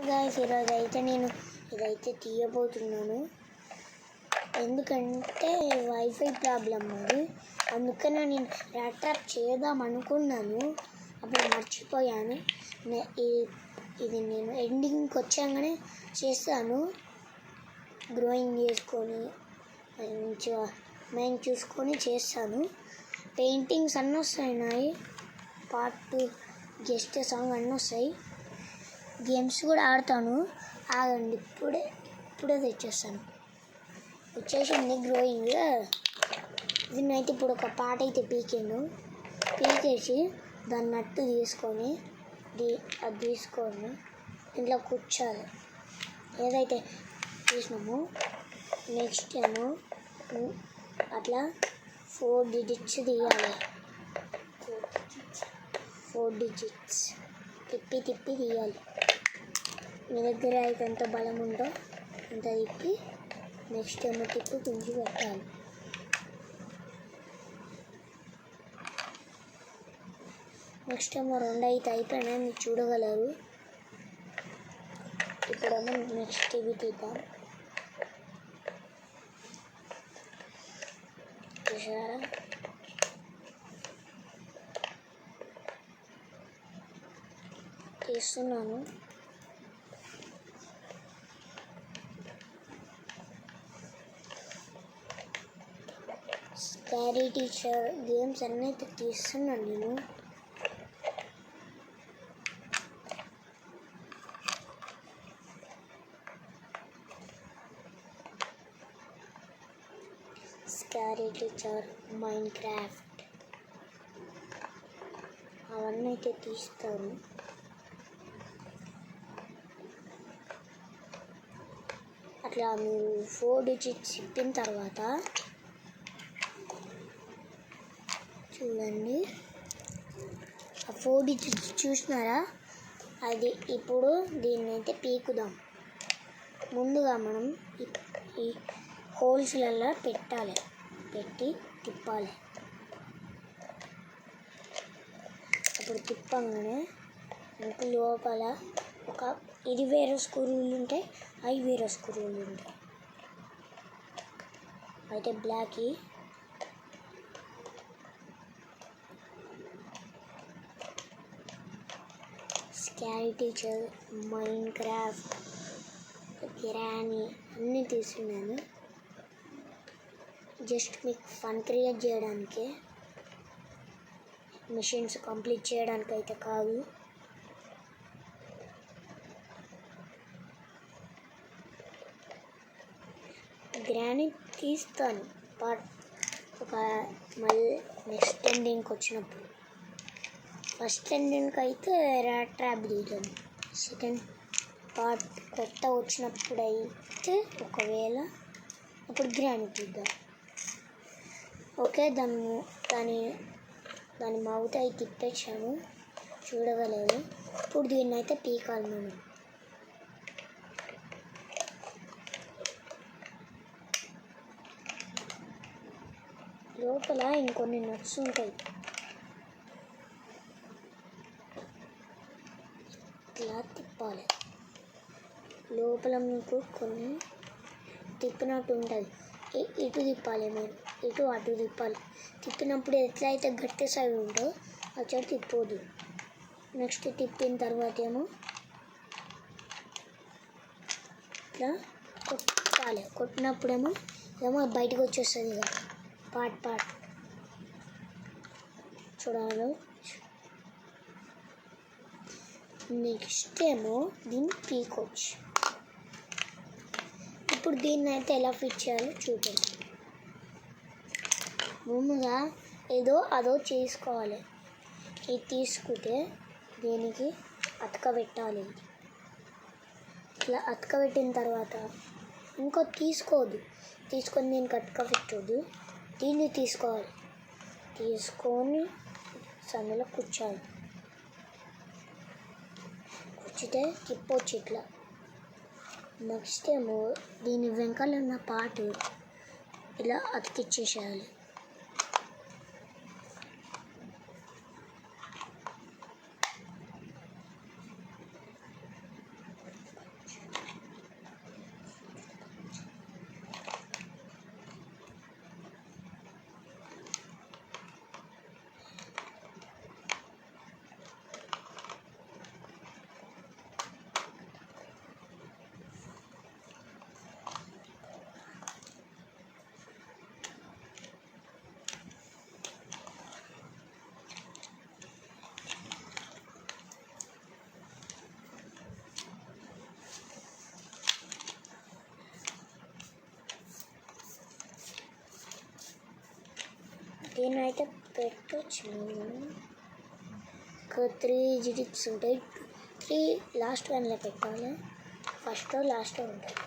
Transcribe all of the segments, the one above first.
Guys ఈరోజు అయితే నేను ఇదైతే తీయబోతున్నాను. ఎందుకంటే వైఫై ప్రాబ్లం ఉంది, అందుకనే నేను ర్యాట్ ట్రాప్ చేద్దాం అనుకున్నాను. అప్పుడు మర్చిపోయాను. ఇది నేను ఎండింగ్కి వచ్చాగానే చేస్తాను. గ్రోయింగ్ చేసుకొని మంచిగా మైండ్ చూసుకొని చేస్తాను. పెయింటింగ్స్ అన్నీ వస్తాయి, పార్ట్ 2 గెస్ట్ సాంగ్ అన్నీ వస్తాయి. గేమ్స్ కూడా ఆడతాను. ఆగండి, ఇప్పుడే తెచ్చేస్తాను. వచ్చేసింది గ్రోయింగ్. దీన్నైతే ఇప్పుడు ఒక పాట అయితే పీకేసి దాన్ని నట్టు తీసుకొని అది తీసుకొని ఇంట్లో కూర్చోాలి. ఏదైతే తీసినామో నెక్స్ట్ ఏమో అట్లా 4 డిజిట్స్ తీయాలి. 4 డిజిట్స్ తిప్పి తీయాలి. మీ దగ్గర అయితే ఎంత బలం ఉందో అంత తిప్పి నెక్స్ట్ ఏమో తిప్పి గుంజి పెట్టాలి. నెక్స్ట్ ఏమో 2 అయితే అయిపోయినాయి, మీరు చూడగలరు. ఇప్పుడేమో నెక్స్ట్ ఇవి తీద్దాం. చూసారా, తీస్తున్నాను. స్కారీ టీచర్ గేమ్స్ అన్నీ అయితే తీస్తున్నాను నేను. స్కారీ టీచర్, మైన్క్రాఫ్ట్ అవన్నీ అయితే తీస్తాను. అట్లా మీరు 4 డిజిట్స్ చెప్పిన తర్వాత చూడండి, ఆ 4 డిజిట్స్ చూసినారా, అది ఇప్పుడు దీన్ని అయితే పీకుదాం. ముందుగా మనం ఈ హోల్స్లలో పెట్టి తిప్పాలి. అప్పుడు తిప్పంగానే మనకు లోపల ఇది వేరే స్క్రూలు ఉంటాయి, అవి వేరే స్క్రూలు ఉంటాయి. అయితే black scary teacher, Minecraft, Granny అన్నీ తీసుకున్నాను. జస్ట్ మీకు ఫన్ క్రియేట్ చేయడానికే, మిషన్స్ కంప్లీట్ చేయడానికి అయితే కాదు. గ్రానీ తీస్తాను మళ్ళీ నెక్స్ట్ ఎండింగ్కి వచ్చినప్పుడు. ఫస్ట్ ఎండింగ్కి అయితే ర్యాట్ ట్రాప్ తీద్దాం. సెకండ్ పార్ట్ కొత్త వచ్చినప్పుడు అయితే ఒకవేళ అప్పుడు గ్రానీ తీద్దాం. ఓకే, దాని మౌత్ అయితే తిప్పేసాను, చూడగలరు. ఇప్పుడు దీన్ని అయితే పీకాలి మనం. లోపల ఇంకొన్ని నట్స్ ఉంటాయి, ఇట్లా తిప్పాలి. లోపల మీకు కొన్ని తిప్పినట్టు ఉంటుంది, ఇటు తిప్పాలి. మీరు ఇటు అటు తిప్పాలి. తిప్పినప్పుడు ఎట్లా అయితే గట్టి సైడ్ ఉందో అక్కడ తిప్పొద్దు. నెక్స్ట్ తిప్పిన తర్వాత ఏమో ఇట్లా కొట్టాలి. కొట్టినప్పుడేమో బయటకు వచ్చేస్తుంది కదా పార్ట్ చూడాలి. నెక్స్ట్ ఏమో దీన్ని పీకొచ్చు. ఇప్పుడు దీన్ని అయితే ఎలా ఫిట్ చేయాలో చూడండి. ముందుగా అదో చేసుకోవాలి. ఇది తీసుకుంటే దీనికి అతకబెట్టాలి. ఇట్లా అతకబెట్టిన తర్వాత ఇంకో తీసుకొని దీనికి అతకబెట్టొద్దు. దీన్ని తీసుకొని సందులో కూర్చోాలి. కూర్చుంటే తిప్పొచ్చు ఇట్లా. నెక్స్ట్ ఏమో దీని వెనకాల ఉన్న పార్ట్ ఇలా అతికిచ్చేసేయాలి. దీన్ని అయితే పెట్టచ్చు. ఒక 3 డిజిట్స్ ఉంటాయి. 3 లాస్ట్ వన్లో పెట్టాలి. ఫస్ట్ లాస్ట్ ఉంటుంది.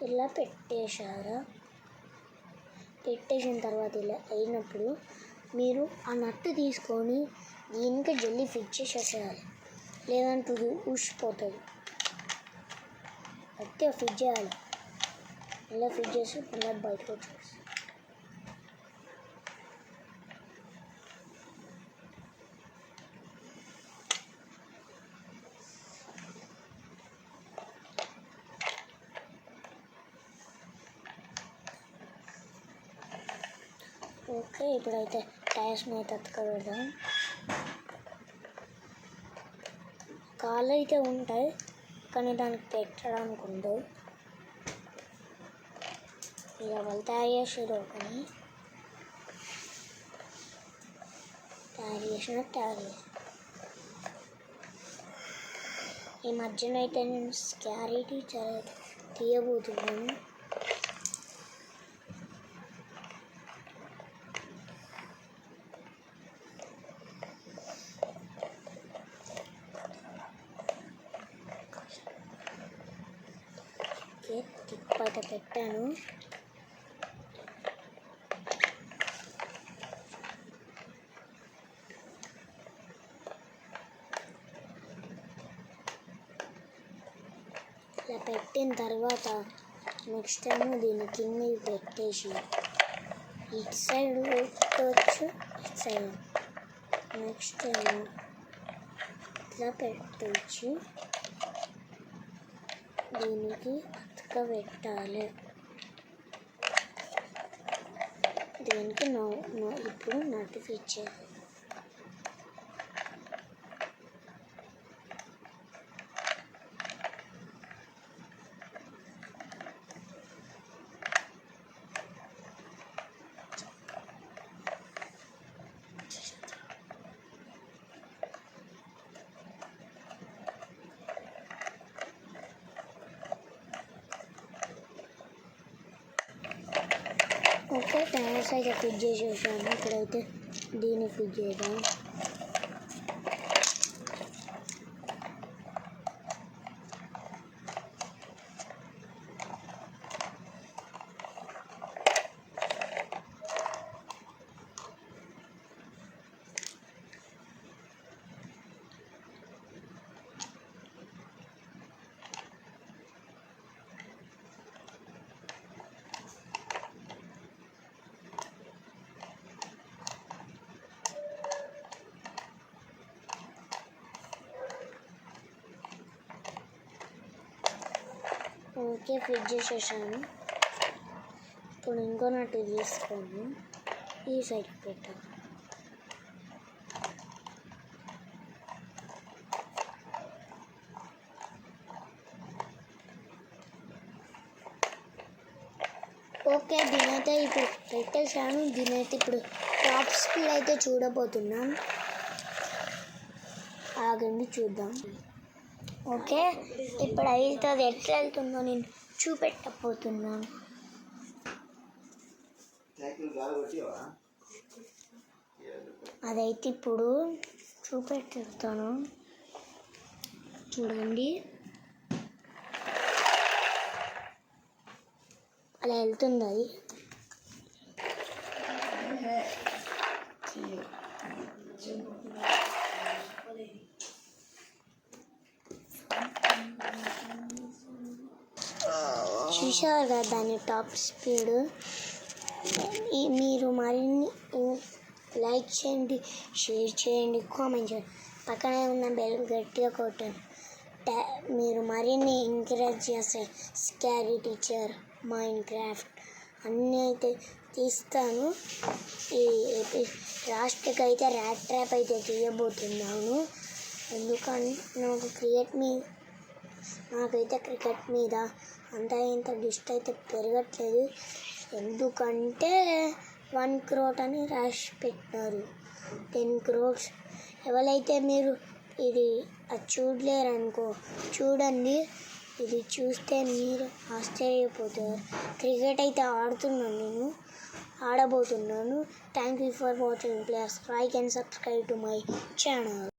ఇలా పెట్టేసిన తర్వాత ఇలా అయినప్పుడు మీరు ఆ నట్టు తీసుకొని దీనికి జల్లి ఫిట్ చేసేసేయాలి. లేదంటే ఇది ఊసిపోతుంది. అయితే ఫిట్ చేయాలి. ఇలా ఫిట్ చేసి పుల్లట్ బయటకు వచ్చేసి ఓకే. ఇప్పుడైతే టైర్స్ని అయితే అతుకబెడదాం. కాళ్ళు అయితే ఉంటాయి కానీ దానికి పెట్టడానికి ఉండవు. ఇలా వాళ్ళు తయారు చేసేది ఒకని తయారు చేసి ఈ మధ్యన అయితే నేను స్కారీ టీచర్ తీయబోతున్నాను. టిప్ అయితే పెట్టాను. ఇలా పెట్టిన తర్వాత నెక్స్ట్ టైం దీన్ని కింద పెట్టేసి ఇటు సైడ్ పెట్టవచ్చు, ఇటు సైడ్ నెక్స్ట్ టైం ఇట్లా పెట్టవచ్చు. దీనికి అతకబెట్టాలి. దీనికి ఇప్పుడు నట్టు ఫిట్ చేయాలి. ఓకే, టైర్స్ అయితే ఫిట్ చేసేసాను. ఇక్కడైతే దీన్ని ఫిట్ చేద్దాం. ఓకే, ఫిట్ చేసేసాను. ఇప్పుడు ఇంకో నట్టు తీసుకొని ఈ సైడ్ పెట్టాను. ఓకే, దీనైతే ఇప్పుడు పెట్టేసాను. దీనైతే ఇప్పుడు టాప్ స్పీడ్ అయితే చూడబోతున్నాం. ఆగండి చూద్దాం. ఓకే, ఇప్పుడు అయితే అది ఎట్లా వెళ్తుందో నేను చూపెట్టబోతున్నాను. అదైతే ఇప్పుడు చూపెట్టాను. చూడండి, అలా వెళ్తుంది. అది చూసారు కదా దాని టాప్ స్పీడ్. మీరు మరిన్ని లైక్ చేయండి, షేర్ చేయండి, కామెంట్ చేయండి. పక్కనే ఉన్న బెల్ గట్టిగా కొట్టండి. మీరు మరిన్ని ఎంకరేజ్ చేస్తే స్కారీ టీచర్, మైన్క్రాఫ్ట్ అన్నీ అయితే తీస్తాను. ఈ లాస్ట్కి అయితే ర్యాట్ ట్రాప్ అయితే తీయబోతున్నాను. ఎందుకని నాకైతే క్రికెట్ మీద అంత ఇంత డిస్ట్ అయితే పెరగట్లేదు. ఎందుకంటే 1 crore అని రాసి పెట్టినారు. 10 crores. ఎవరైతే మీరు ఇది చూడలేరనుకో, చూడండి. ఇది చూస్తే మీరు ఆశ్చర్యపోతారు. క్రికెట్ అయితే ఆడబోతున్నాను. Thank you for watching. Please like and subscribe to my channel.